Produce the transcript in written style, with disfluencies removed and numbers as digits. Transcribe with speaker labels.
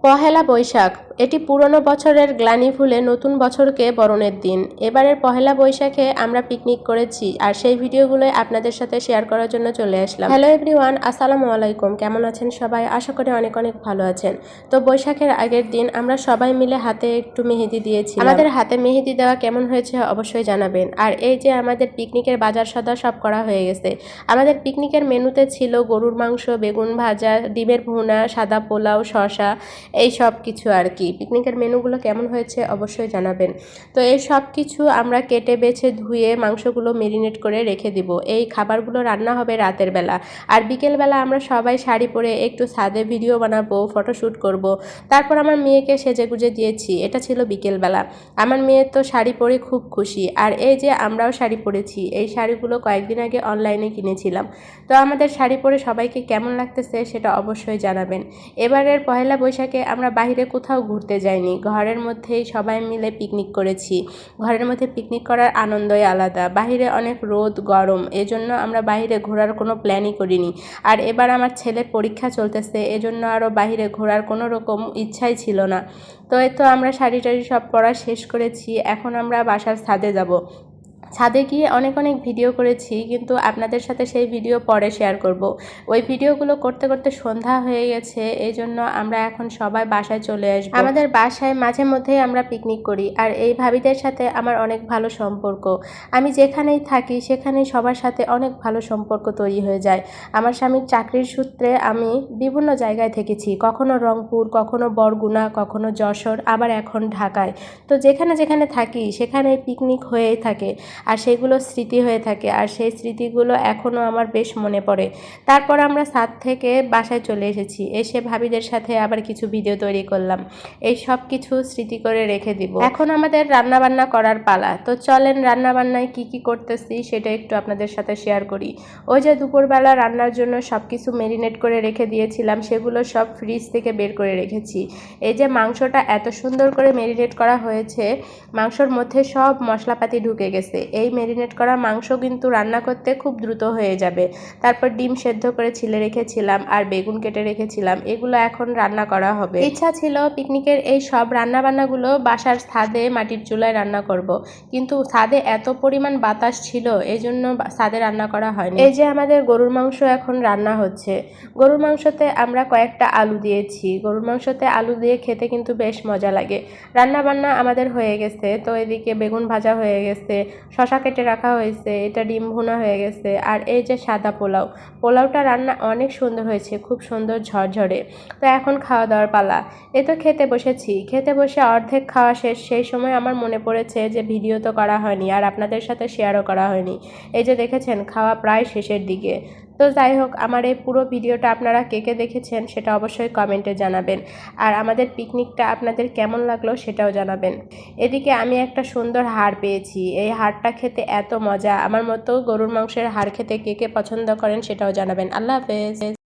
Speaker 1: পহেলা বৈশাখ এটি পুরনো বছরের গ্লানি ভুলে নতুন বছরকে বরণের দিন। এবারের পহেলা বৈশাখে আমরা পিকনিক করেছি আর সেই ভিডিওগুলোই আপনাদের সাথে শেয়ার করার জন্য চলে আসলাম। হ্যালো এভরিওয়ান, আসসালামু আলাইকুম। কেমন আছেন সবাই? আশা করি অনেক অনেক ভালো আছেন। তো বৈশাখের আগের দিন আমরা সবাই মিলে হাতে একটু মেহেদি দিয়েছি। আমাদের হাতে মেহেদি দেওয়া কেমন হয়েছে অবশ্যই জানাবেন। আর এই যে আমাদের পিকনিকের বাজার সদাই সব করা হয়ে গেছে। আমাদের পিকনিকের মেনুতে ছিল গরুর মাংস, বেগুন ভাজা, ডিমের ভুনা, সাদা পোলাও, শসা, এই সব কিছু আর কি। পিকনিকের মেনুগুলো কেমন হয়েছে অবশ্যই জানাবেন। তো এই সব কিছু আমরা কেটে বেছে ধুয়ে মাংসগুলো মেরিনেট করে রেখে দিব। এই খাবারগুলো রান্না হবে রাতের বেলা। আর বিকেলবেলা আমরা সবাই শাড়ি পরে একটু ছাদে ভিডিও বানাবো, ফটোশ্যুট করব। তারপর আমার মেয়েকে সেজেগুজে দিয়েছি। এটা ছিল বিকেলবেলা। আমার মেয়ে তো শাড়ি পরে খুব খুশি। আর এই যে আমরাও শাড়ি পরেছি। এই শাড়িগুলো কয়েকদিন আগে অনলাইনে কিনেছিলাম। তো আমাদের শাড়ি পরে সবাইকে কেমন লাগতেছে সেটা অবশ্যই জানাবেন। এবারের পহেলা বৈশাখে আমরা বাইরে কোথাও ঘুরতে যাইনি, ঘরের মধ্যেই সবাই মিলে পিকনিক করেছি। ঘরের মধ্যে পিকনিক করার আনন্দই আলাদা। বাইরে অনেক রোদ গরম, এজন্য আমরা বাইরে ঘোরার কোনো প্ল্যানই করিনি। আর এবার আমার ছেলের পরীক্ষা চলতেছে, এজন্য আরও বাইরে ঘোরার কোনো রকম ইচ্ছাই ছিল না। তো এই তো আমরা শাড়ি টাড়ি সব পরা শেষ করেছি। এখন আমরা বাসার ছাদে যাব। ছাদে গিয়ে অনেক অনেক ভিডিও করেছি, কিন্তু আপনাদের সাথে সেই ভিডিও পরে শেয়ার করব। ওই ভিডিওগুলো করতে করতে সন্ধ্যা হয়ে গেছে, এই জন্য আমরা এখন সবাই বাসায় চলে আসবো। আমাদের বাসায় মাঝে মধ্যেই আমরা পিকনিক করি। আর এই ভাবিদের সাথে আমার অনেক ভালো সম্পর্ক। আমি যেখানেই থাকি সেখানেই সবার সাথে অনেক ভালো সম্পর্ক তৈরি হয়ে যায়। আমার স্বামীর চাকরির সূত্রে আমি বিভিন্ন জায়গায় থেকেছি, কখনো রংপুর, কখনো বরগুনা, কখনো যশোর, আবার এখন ঢাকায়। তো যেখানে যেখানে থাকি সেখানে পিকনিক হয়েই থাকে। আর সেগুলো স্মৃতি হয়ে থাকে। আর সেই স্মৃতিগুলো এখনও আমার বেশ মনে পড়ে। তারপর আমরা ছাদ থেকে বাসায় চলে এসেছি। এসে ভাবিদের সাথে আবার কিছু ভিডিও তৈরি করলাম। এই সব কিছু স্মৃতি করে রেখে দিব। এখন আমাদের রান্নাবান্না করার পালা। তো চলেন রান্নাবান্নায় কি কি করতেছি সেটা একটু আপনাদের সাথে শেয়ার করি। ওই যে দুপুরবেলা রান্নার জন্য সব কিছু মেরিনেট করে রেখে দিয়েছিলাম, সেগুলো সব ফ্রিজ থেকে বের করে রেখেছি। এই যে মাংসটা এত সুন্দর করে মেরিনেট করা হয়েছে, মাংসর মধ্যে সব মশলাপাতি ঢুকে গেছে। এই মেরিনেট করা মাংস কিন্তু রান্না করতে খুব দ্রুত হয়ে যাবে। তারপর ডিম সেদ্ধ করে ছিলে রেখেছিলাম আর বেগুন কেটে রেখেছিলাম, এগুলো এখন রান্না করা হবে। ইচ্ছা ছিল পিকনিকের এই সব রান্না বান্নাগুলো বাসার ছাদে মাটির চুলায় রান্না করব, কিন্তু ছাদে এত পরিমাণ বাতাস ছিল এই জন্য ছাদে রান্না করা হয়নি। এই যে আমাদের গরুর মাংস এখন রান্না হচ্ছে। গরুর মাংসতে আমরা কয়েকটা আলু দিয়েছি। গরুর মাংসতে আলু দিয়ে খেতে কিন্তু বেশ মজা লাগে। রান্না বান্না আমাদের হয়ে গেছে। তো এদিকে বেগুন ভাজা হয়ে গেছে, শসা কেটে রাখা হয়েছে, এটা ডিম ভুনা হয়ে গেছে। আর এই যে সাদা পোলাও, পোলাওটা রান্না অনেক সুন্দর হয়েছে, খুব সুন্দর ঝরঝরে। তো এখন খাওয়া দাওয়ার পালা। এই তো খেতে বসেছি। খেতে বসে অর্ধেক খাওয়া শেষ, সেই সময় আমার মনে পড়েছে যে ভিডিও তো করা হয়নি আর আপনাদের সাথে শেয়ারও করা হয়নি। এই যে দেখেছেন খাওয়া প্রায় শেষের দিকে। তো যাই হোক, আমার এই পুরো ভিডিওটা আপনারা কে কে দেখেছেন সেটা অবশ্যই কমেন্টে জানাবেন। আর আমাদের পিকনিকটা আপনাদের কেমন লাগলো সেটাও জানাবেন। এদিকে আমি একটা সুন্দর হাড় পেয়েছি। এই হাড়টা খেতে এত মজা। আমার মতো গরুর মাংসের হাড় খেতে কে কে পছন্দ করেন সেটাও জানাবেন। আল্লাহ হাফেজ।